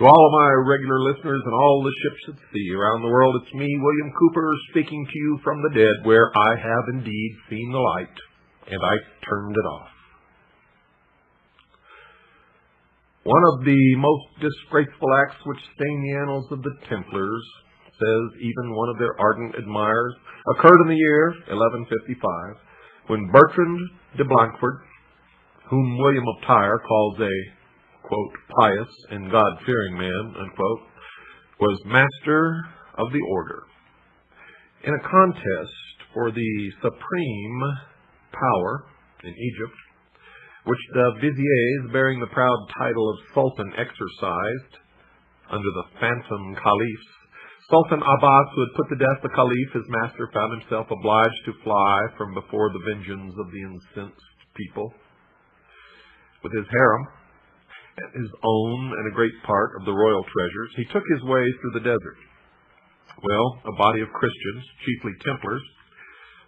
To all of my regular listeners and all the ships at sea around the world, it's me, William Cooper, speaking to you from the dead, where I have indeed seen the light, and I turned it off. One of the most disgraceful acts which stain the annals of the Templars, says even one of their ardent admirers, occurred in the year 1155, when Bertrand de Blancfort, whom William of Tyre calls a, quote, pious and God-fearing man, unquote, was master of the order. In a contest for the supreme power in Egypt, which the viziers bearing the proud title of Sultan exercised under the phantom caliphs, Sultan Abbas, who had put to death the caliph, his master, found himself obliged to fly from before the vengeance of the incensed people. With his harem, his own and a great part of the royal treasures, he took his way through the desert. Well, a body of Christians, chiefly Templars,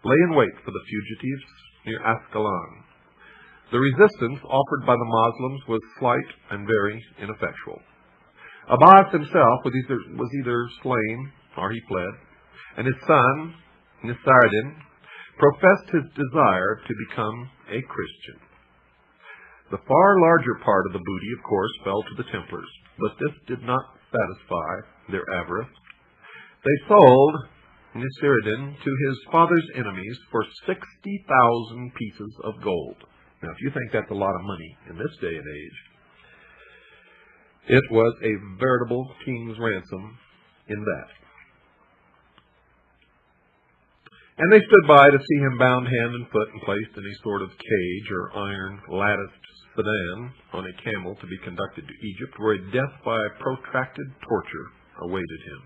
lay in wait for the fugitives near Ascalon. The resistance offered by the Moslems was slight and very ineffectual. Abbas himself was either slain or he fled, and his son, Nasiruddin, professed his desire to become a Christian. The far larger part of the booty, of course, fell to the Templars, but this did not satisfy their avarice. They sold Nasiruddin to his father's enemies for 60,000 pieces of gold. Now, if you think that's a lot of money in this day and age, it was a veritable king's ransom in that. And they stood by to see him bound hand and foot and placed in a sort of cage or iron latticed sedan on a camel to be conducted to Egypt, where a death by protracted torture awaited him.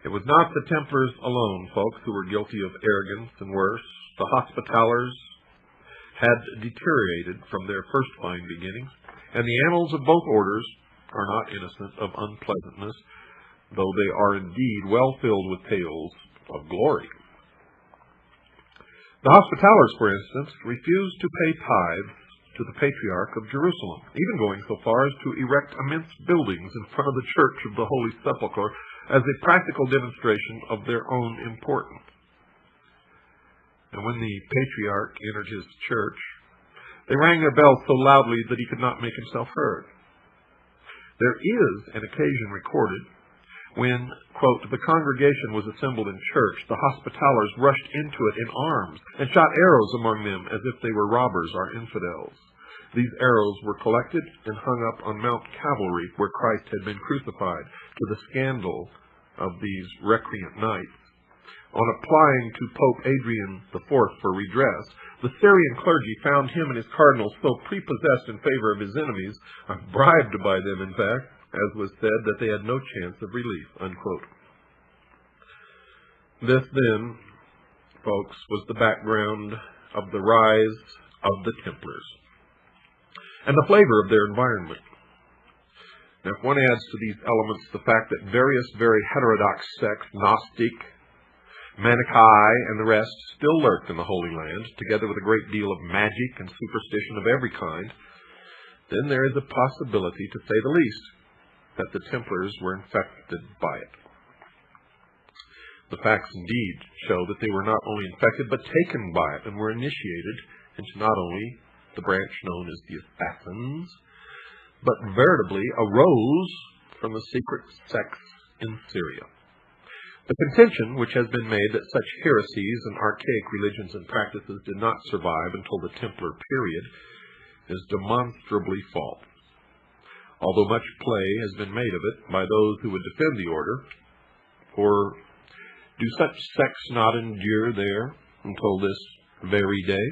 It was not the Templars alone, folks, who were guilty of arrogance and worse. The Hospitallers had deteriorated from their first fine beginnings, and the annals of both orders are not innocent of unpleasantness, though they are indeed well filled with tales of glory. The Hospitallers, for instance, refused to pay tithes to the Patriarch of Jerusalem, even going so far as to erect immense buildings in front of the church of the Holy Sepulchre as a practical demonstration of their own importance. And when the Patriarch entered his church, they rang their bells so loudly that he could not make himself heard. There is an occasion recorded when, quote, the congregation was assembled in church, the Hospitallers rushed into it in arms and shot arrows among them as if they were robbers or infidels. These arrows were collected and hung up on Mount Calvary, where Christ had been crucified, to the scandal of these recreant knights. On applying to Pope Adrian IV for redress, the Syrian clergy found him and his cardinals so prepossessed in favor of his enemies, bribed by them, in fact, as was said, that they had no chance of relief, unquote. This, then, folks, was the background of the rise of the Templars and the flavor of their environment. Now, if one adds to these elements the fact that various very heterodox sects, Gnostic, Manichae, and the rest, still lurked in the Holy Land, together with a great deal of magic and superstition of every kind, then there is a possibility, to say the least, that the Templars were infected by it. The facts indeed show that they were not only infected, but taken by it, and were initiated into not only the branch known as the Assassins, but veritably arose from the secret sects in Syria. The contention which has been made that such heresies and archaic religions and practices did not survive until the Templar period is demonstrably false. Although much play has been made of it by those who would defend the order, for do such sects not endure there until this very day?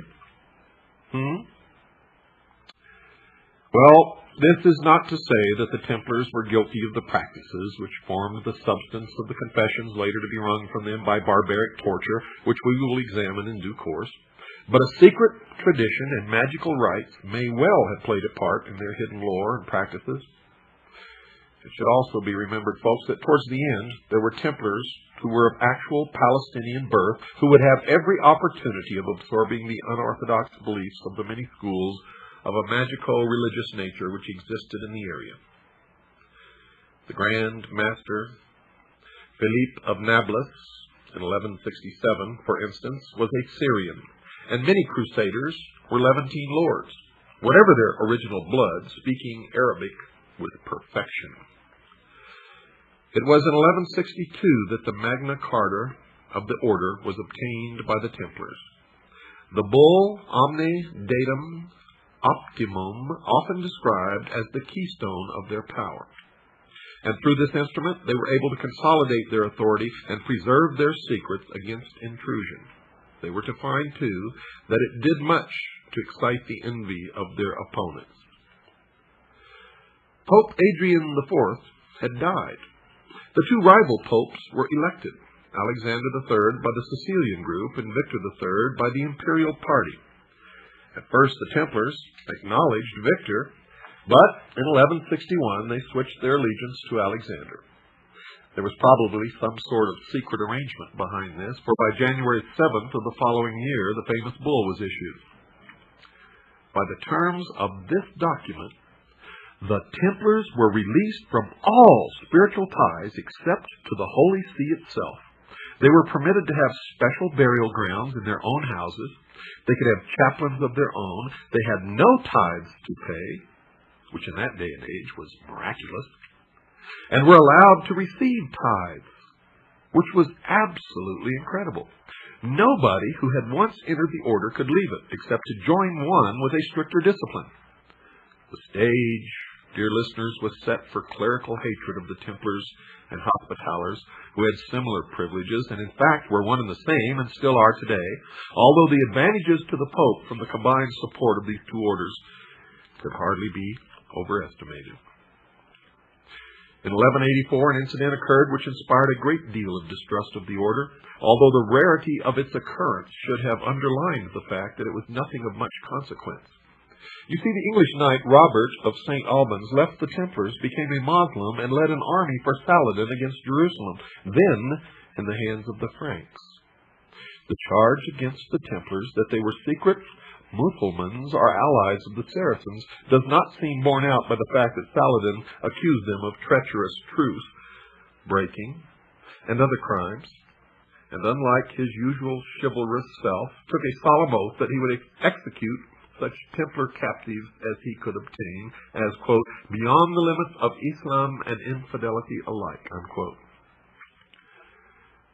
Well, this is not to say that the Templars were guilty of the practices which formed the substance of the confessions later to be wrung from them by barbaric torture, which we will examine in due course. But a secret tradition and magical rites may well have played a part in their hidden lore and practices. It should also be remembered, folks, that towards the end there were Templars who were of actual Palestinian birth, who would have every opportunity of absorbing the unorthodox beliefs of the many schools of a magical religious nature which existed in the area. The Grand Master Philippe of Nablus in 1167, for instance, was a Syrian, and many crusaders were Levantine lords, whatever their original blood, speaking Arabic with perfection. It was in 1162 that the Magna Carta of the order was obtained by the Templars. The bull Omne Datum Optimum, often described as the keystone of their power. And through this instrument, they were able to consolidate their authority and preserve their secrets against intrusion. They were to find, too, that it did much to excite the envy of their opponents. Pope Adrian IV had died. The two rival popes were elected, Alexander III by the Sicilian group and Victor III by the imperial party. At first, the Templars acknowledged Victor, but in 1161 they switched their allegiance to Alexander. There was probably some sort of secret arrangement behind this, for by January 7th of the following year, the famous bull was issued. By the terms of this document, the Templars were released from all spiritual ties except to the Holy See itself. They were permitted to have special burial grounds in their own houses. They could have chaplains of their own. They had no tithes to pay, which in that day and age was miraculous, and were allowed to receive tithes, which was absolutely incredible. Nobody who had once entered the order could leave it, except to join one with a stricter discipline. The stage, dear listeners, was set for clerical hatred of the Templars and Hospitallers, who had similar privileges, and in fact were one and the same, and still are today, although the advantages to the Pope from the combined support of these two orders could hardly be overestimated. In 1184, an incident occurred which inspired a great deal of distrust of the order, although the rarity of its occurrence should have underlined the fact that it was nothing of much consequence. You see, the English knight Robert of St. Albans left the Templars, became a Moslem, and led an army for Saladin against Jerusalem, then in the hands of the Franks. The charge against the Templars that they were secret Mussulmans or allies of the Saracens does not seem borne out by the fact that Saladin accused them of treacherous truce breaking and other crimes, and unlike his usual chivalrous self, took a solemn oath that he would execute such Templar captives as he could obtain as, quote, beyond the limits of Islam and infidelity alike, unquote.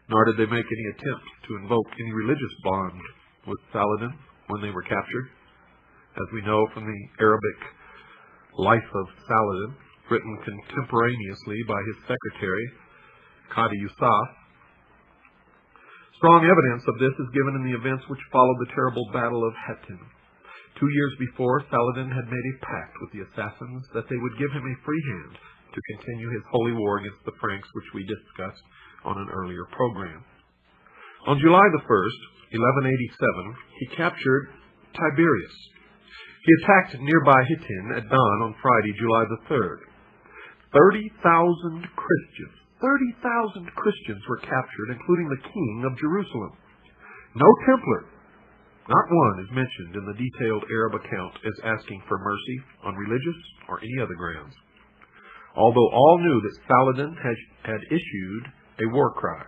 Nor did they make any attempt to invoke any religious bond with Saladin when they were captured. As we know from the Arabic Life of Saladin, written contemporaneously by his secretary, Qadi Yusuf, strong evidence of this is given in the events which followed the terrible Battle of Hattin. 2 years before, Saladin had made a pact with the assassins that they would give him a free hand to continue his holy war against the Franks, which we discussed on an earlier program. On July the 1st, 1187, he captured Tiberias. He attacked nearby Hattin at dawn on Friday, July the 3rd. 30,000 Christians were captured, including the king of Jerusalem. No Templar, not one, is mentioned in the detailed Arab account as asking for mercy on religious or any other grounds, although all knew that Saladin had issued a war cry,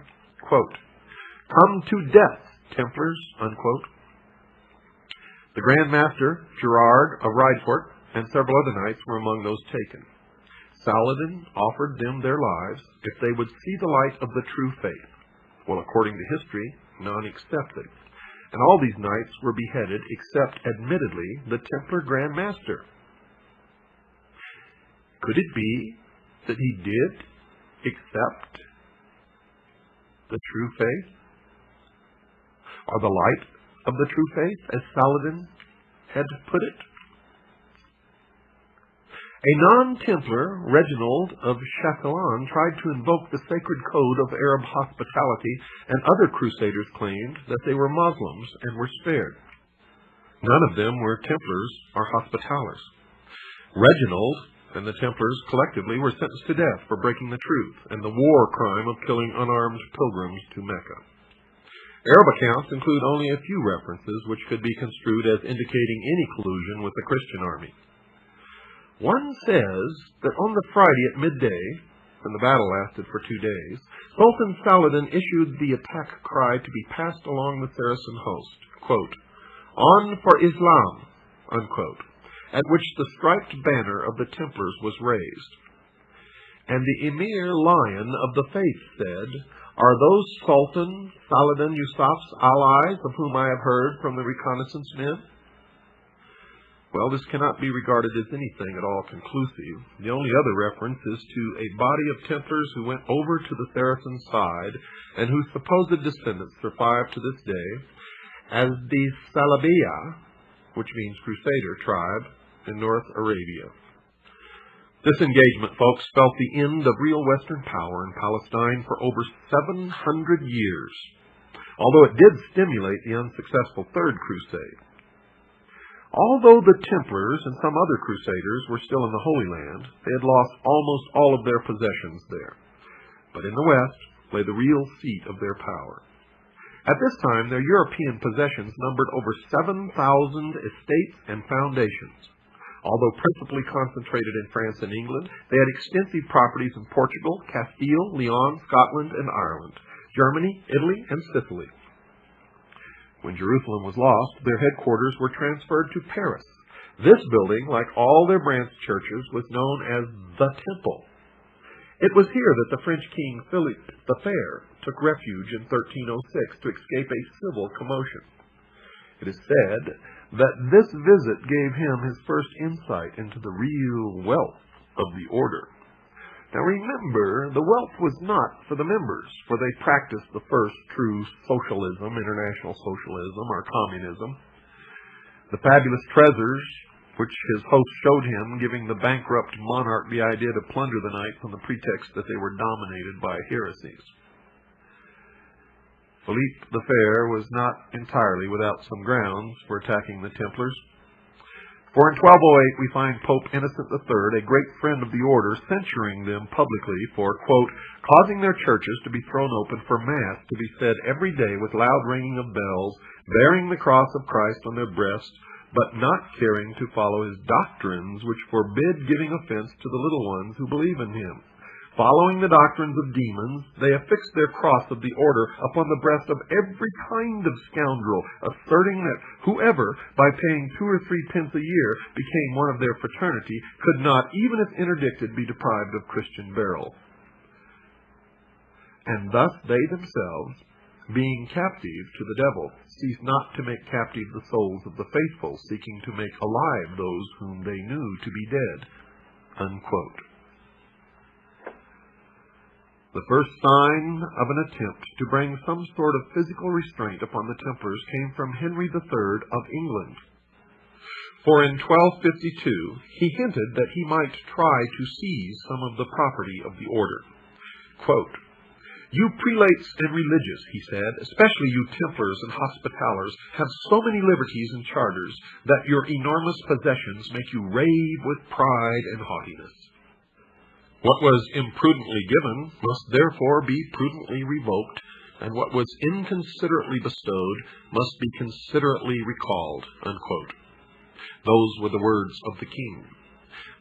quote, come to death, Templars, unquote. The Grand Master, Gerard of Rydfort, and several other knights were among those taken. Saladin offered them their lives if they would see the light of the true faith. Well, according to history, none accepted. And all these knights were beheaded except, admittedly, the Templar Grand Master. Could it be that he did accept the true faith, or the light of the true faith, as Saladin had put it? A non-Templar, Reginald of Chatillon, tried to invoke the sacred code of Arab hospitality, and other crusaders claimed that they were Muslims and were spared. None of them were Templars or Hospitallers. Reginald and the Templars collectively were sentenced to death for breaking the truth and the war crime of killing unarmed pilgrims to Mecca. Arab accounts include only a few references which could be construed as indicating any collusion with the Christian army. One says that on the Friday at midday, and the battle lasted for 2 days, Sultan Saladin issued the attack cry to be passed along the Saracen host, quote, "On for Islam," unquote, at which the striped banner of the Templars was raised. And the Emir Lion of the Faith said, "Are those Sultan Saladin Yusuf's allies of whom I have heard from the reconnaissance men?" Well, this cannot be regarded as anything at all conclusive. The only other reference is to a body of Templars who went over to the Saracen side and whose supposed descendants survive to this day as the Salabiya, which means Crusader tribe, in North Arabia. This engagement, folks, spelt the end of real Western power in Palestine for over 700 years, although it did stimulate the unsuccessful Third Crusade. Although the Templars and some other Crusaders were still in the Holy Land, they had lost almost all of their possessions there. But in the West lay the real seat of their power. At this time, their European possessions numbered over 7,000 estates and foundations. Although principally concentrated in France and England, they had extensive properties in Portugal, Castile, Leon, Scotland, and Ireland, Germany, Italy, and Sicily. When Jerusalem was lost, their headquarters were transferred to Paris. This building, like all their branch churches, was known as the Temple. It was here that the French king Philippe the Fair took refuge in 1306 to escape a civil commotion. It is said that this visit gave him his first insight into the real wealth of the order. Now remember, the wealth was not for the members, for they practiced the first true socialism, international socialism, or communism. The fabulous treasures which his host showed him, giving the bankrupt monarch the idea to plunder the knights on the pretext that they were dominated by heresies. Philippe the Fair was not entirely without some grounds for attacking the Templars. For in 1208 we find Pope Innocent III, a great friend of the order, censuring them publicly for, quote, causing their churches to be thrown open for Mass to be said every day with loud ringing of bells, bearing the cross of Christ on their breasts, but not caring to follow his doctrines which forbid giving offense to the little ones who believe in him. Following the doctrines of demons, they affixed their cross of the order upon the breast of every kind of scoundrel, asserting that whoever, by paying 2 or 3 pence a year, became one of their fraternity, could not, even if interdicted, be deprived of Christian burial. And thus they themselves, being captive to the devil, ceased not to make captive the souls of the faithful, seeking to make alive those whom they knew to be dead. Unquote. The first sign of an attempt to bring some sort of physical restraint upon the Templars came from Henry III of England. For in 1252 he hinted that he might try to seize some of the property of the order. Quote, "You prelates and religious," he said, "especially you Templars and Hospitallers, have so many liberties and charters that your enormous possessions make you rave with pride and haughtiness. What was imprudently given must therefore be prudently revoked, and what was inconsiderately bestowed must be considerately recalled." Unquote. Those were the words of the king.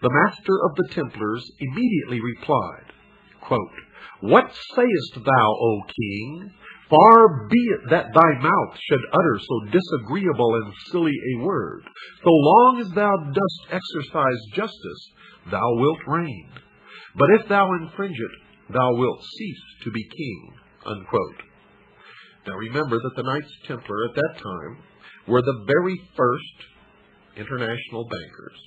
The master of the Templars immediately replied, quote, "What sayest thou, O king? Far be it that thy mouth should utter so disagreeable and silly a word. So long as thou dost exercise justice, thou wilt reign. But if thou infringe it, thou wilt cease to be king." Unquote. Now remember that the Knights Templar at that time were the very first international bankers.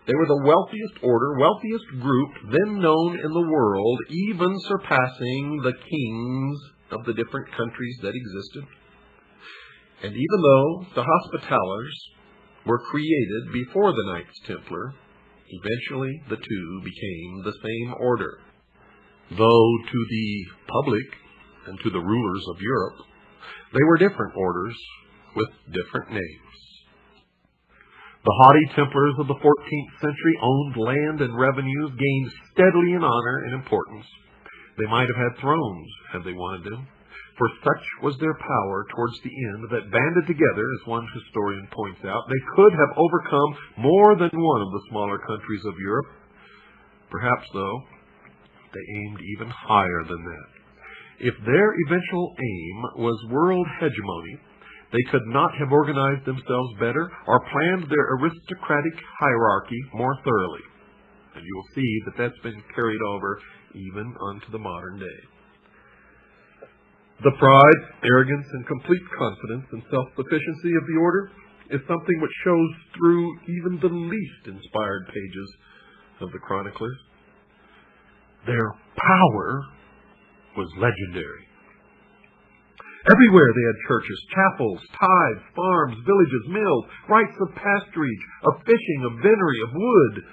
They were the wealthiest order, wealthiest group then known in the world, even surpassing the kings of the different countries that existed. And even though the Hospitallers were created before the Knights Templar, eventually the two became the same order, though to the public and to the rulers of Europe, they were different orders with different names. The haughty Templars of the 14th century owned land and revenues, gained steadily in honor and importance. They might have had thrones had they wanted them, for such was their power towards the end that, banded together, as one historian points out, they could have overcome more than one of the smaller countries of Europe. Perhaps, though, They aimed even higher than that. If their eventual aim was world hegemony, they could not have organized themselves better or planned their aristocratic hierarchy more thoroughly. And you will see that that's been carried over even onto the modern day. The pride, arrogance, and complete confidence and self-sufficiency of the order is something which shows through even the least inspired pages of the chroniclers. Their power was legendary. Everywhere they had churches, chapels, tithes, farms, villages, mills, rights of pasturage, of fishing, of venery, of wood.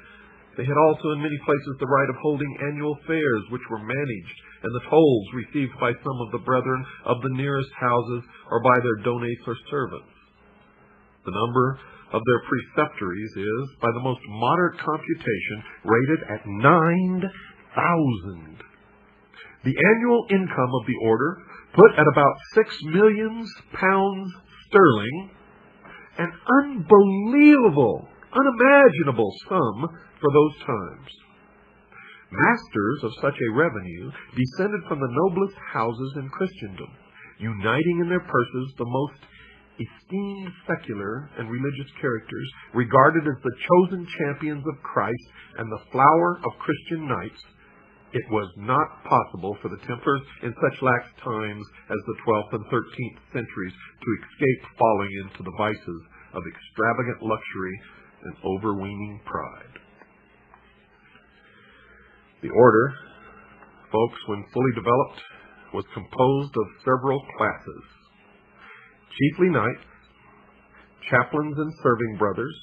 They had also in many places the right of holding annual fairs, which were managed, and the tolls received by some of the brethren of the nearest houses or by their donates or servants. The number of their preceptories is, by the most moderate computation, rated at 9,000. The annual income of the order, put at about £6 million sterling, an unbelievable, unimaginable sum for those times. Masters of such a revenue descended from the noblest houses in Christendom, uniting in their purses the most esteemed secular and religious characters, regarded as the chosen champions of Christ and the flower of Christian knights. It was not possible for the Templars in such lax times as the 12th and 13th centuries to escape falling into the vices of extravagant luxury and overweening pride. The order, folks, when fully developed, was composed of several classes. Chiefly knights, chaplains and serving brothers.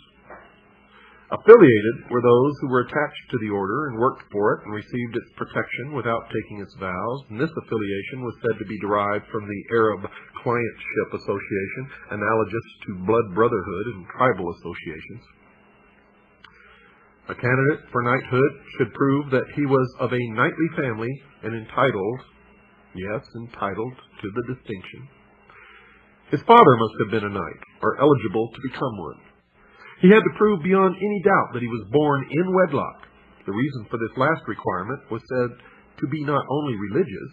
Affiliated were those who were attached to the order and worked for it and received its protection without taking its vows. And this affiliation was said to be derived from the Arab clientship association, analogous to blood brotherhood and tribal associations. A candidate for knighthood should prove that he was of a knightly family and entitled to the distinction. His father must have been a knight, or eligible to become one. He had to prove beyond any doubt that he was born in wedlock. The reason for this last requirement was said to be not only religious.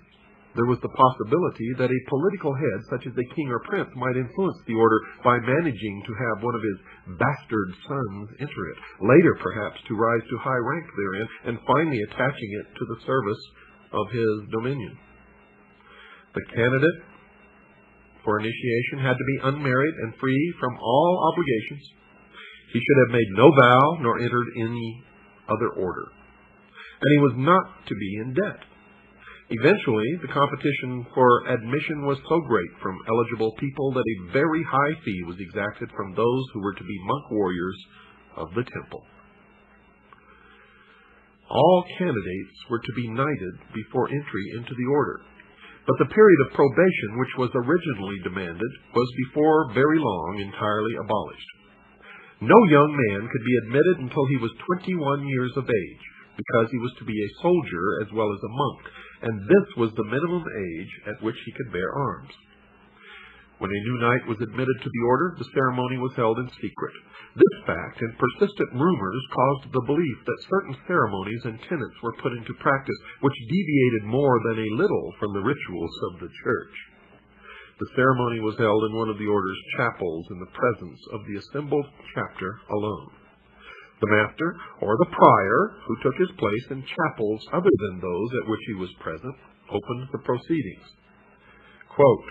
There was the possibility that a political head, such as a king or prince, might influence the order by managing to have one of his bastard sons enter it, later perhaps to rise to high rank therein, and finally attaching it to the service of his dominion. The candidate for initiation had to be unmarried and free from all obligations. He should have made no vow nor entered any other order. And he was not to be in debt. Eventually, the competition for admission was so great from eligible people that a very high fee was exacted from those who were to be monk warriors of the temple. All candidates were to be knighted before entry into the order. But the period of probation, which was originally demanded, was before very long entirely abolished. No young man could be admitted until he was 21 years of age, because he was to be a soldier as well as a monk, and this was the minimum age at which he could bear arms. When a new knight was admitted to the order, the ceremony was held in secret. This fact and persistent rumors caused the belief that certain ceremonies and tenets were put into practice which deviated more than a little from the rituals of the church. The ceremony was held in one of the order's chapels in the presence of the assembled chapter alone. The master, or the prior, who took his place in chapels other than those at which he was present, opened the proceedings. Quote,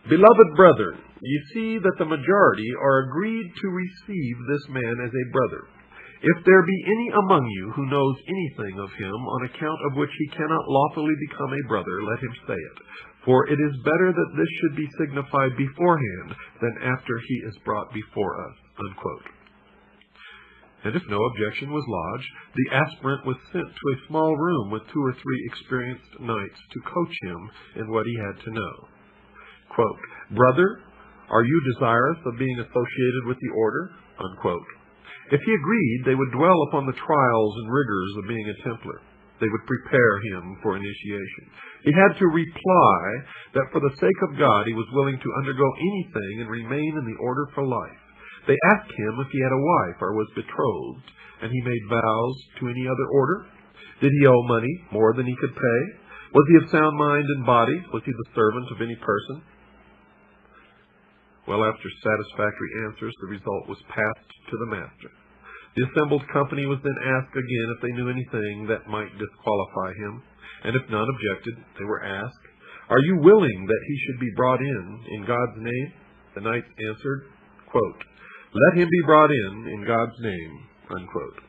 "Beloved brethren, ye see that the majority are agreed to receive this man as a brother. If there be any among you who knows anything of him, on account of which he cannot lawfully become a brother, let him say it. For it is better that this should be signified beforehand than after he is brought before us." Unquote. And if no objection was lodged, the aspirant was sent to a small room with 2 or 3 experienced knights to coach him in what he had to know. Quote, "Brother, are you desirous of being associated with the order?" Unquote. If he agreed, they would dwell upon the trials and rigors of being a Templar. They would prepare him for initiation. He had to reply that for the sake of God he was willing to undergo anything and remain in the order for life. They asked him if he had a wife or was betrothed, and he made vows to any other order. Did he owe money more than he could pay? Was he of sound mind and body? Was he the servant of any person? Well, after satisfactory answers, the result was passed to the master. The assembled company was then asked again if they knew anything that might disqualify him, and if none objected, they were asked, "Are you willing that he should be brought in God's name?" The knights answered, quote, "Let him be brought in God's name," unquote.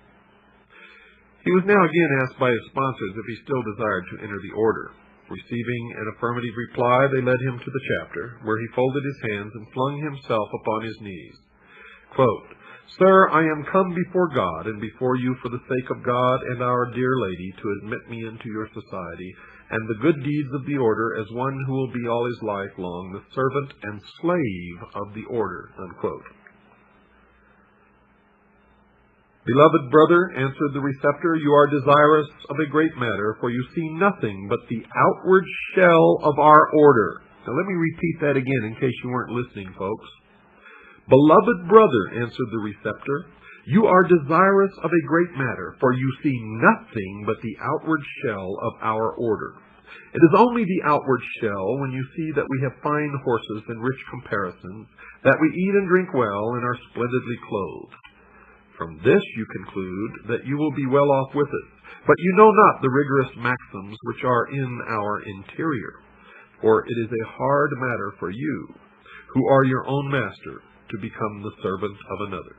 He was now again asked by his sponsors if he still desired to enter the order. Receiving an affirmative reply, they led him to the chapter, where he folded his hands and flung himself upon his knees. Quote, "Sir, I am come before God and before you for the sake of God and our dear Lady to admit me into your society and the good deeds of the order as one who will be all his life long the servant and slave of the order," unquote. "Beloved brother," answered the receptor, "you are desirous of a great matter, for you see nothing but the outward shell of our order." Now let me repeat that again in case you weren't listening, folks. "Beloved brother," answered the receptor, "you are desirous of a great matter, for you see nothing but the outward shell of our order. It is only the outward shell when you see that we have fine horses and rich comparisons, that we eat and drink well and are splendidly clothed. From this you conclude that you will be well off with us, but you know not the rigorous maxims which are in our interior. For it is a hard matter for you, who are your own master, to become the servant of another.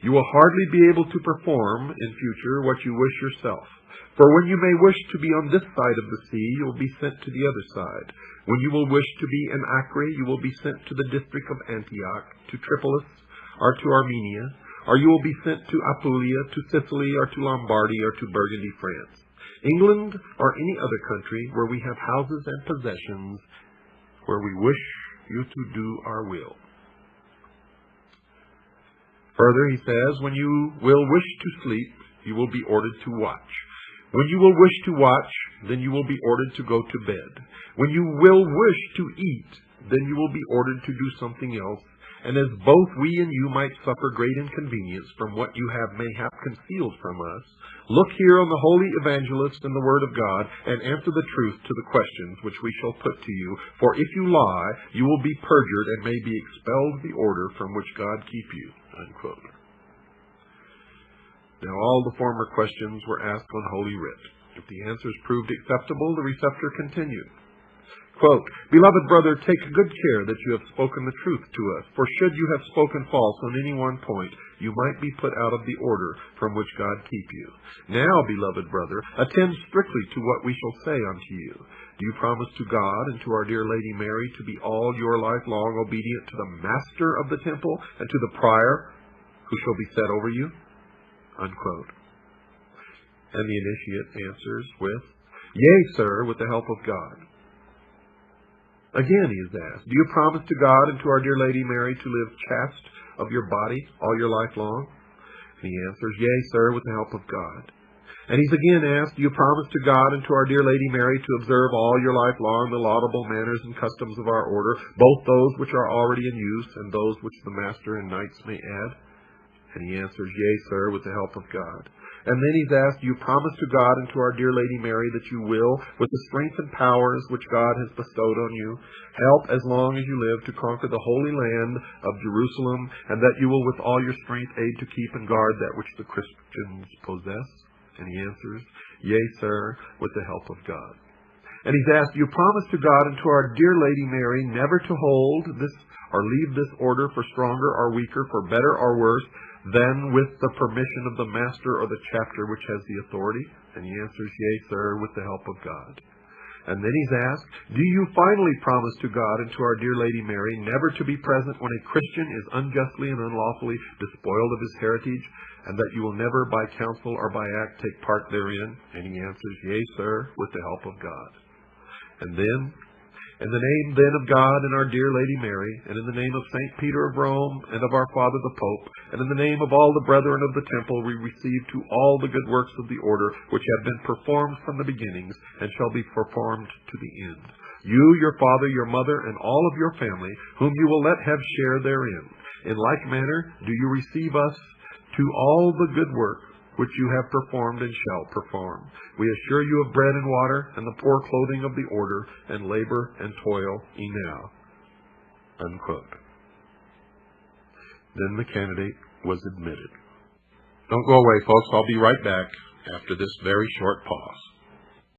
You will hardly be able to perform in future what you wish yourself. For when you may wish to be on this side of the sea, you will be sent to the other side. When you will wish to be in Acre, you will be sent to the district of Antioch, to Tripolis, or to Armenia, or you will be sent to Apulia, to Sicily, or to Lombardy, or to Burgundy, France, England, or any other country where we have houses and possessions, where we wish you to do our will." Further, he says, "When you will wish to sleep, you will be ordered to watch. When you will wish to watch, then you will be ordered to go to bed. When you will wish to eat, then you will be ordered to do something else. And as both we and you might suffer great inconvenience from what you have mayhap concealed from us, look here on the holy evangelist and the word of God, and answer the truth to the questions which we shall put to you. For if you lie, you will be perjured and may be expelled of the order from which God keep you," unquote. Now all the former questions were asked on Holy Writ. If the answers proved acceptable, the receptor continued. Quote, "Beloved brother, take good care that you have spoken the truth to us, for should you have spoken false on any one point, you might be put out of the order from which God keep you. Now, beloved brother, attend strictly to what we shall say unto you. Do you promise to God and to our dear Lady Mary to be all your life long obedient to the master of the temple and to the prior who shall be set over you?" Unquote. And the initiate answers with, "Yea, sir, with the help of God." Again he is asked, "Do you promise to God and to our dear Lady Mary to live chaste of your body all your life long?" And he answers, "Yea, sir, with the help of God." And he's again asked, "Do you promise to God and to our dear Lady Mary to observe all your life long the laudable manners and customs of our order, both those which are already in use and those which the master and knights may add?" And he answers, "Yea, sir, with the help of God." And then he's asked, "Do you promise to God and to our dear Lady Mary that you will, with the strength and powers which God has bestowed on you, help as long as you live to conquer the holy land of Jerusalem, and that you will with all your strength aid to keep and guard that which the Christians possess?" And he answers, "Yea, sir, with the help of God." And he's asked, "Do you promise to God and to our dear Lady Mary never to hold this or leave this order for stronger or weaker, for better or worse, than with the permission of the master or the chapter which has the authority?" And he answers, "Yea, sir, with the help of God." And then he's asked, "Do you finally promise to God and to our dear Lady Mary never to be present when a Christian is unjustly and unlawfully despoiled of his heritage, and that you will never by counsel or by act take part therein?" And he answers, "Yea, sir, with the help of God." And then, "In the name then of God and our dear Lady Mary, and in the name of St. Peter of Rome, and of our Father the Pope, and in the name of all the brethren of the temple, we receive to all the good works of the order which have been performed from the beginnings, and shall be performed to the end. You, your father, your mother, and all of your family, whom you will let have share therein. In like manner do you receive us to all the good work which you have performed and shall perform. We assure you of bread and water, and the poor clothing of the order, and labor and toil enow." Unquote. Then the candidate was admitted. Don't go away, folks. I'll be right back after this very short pause.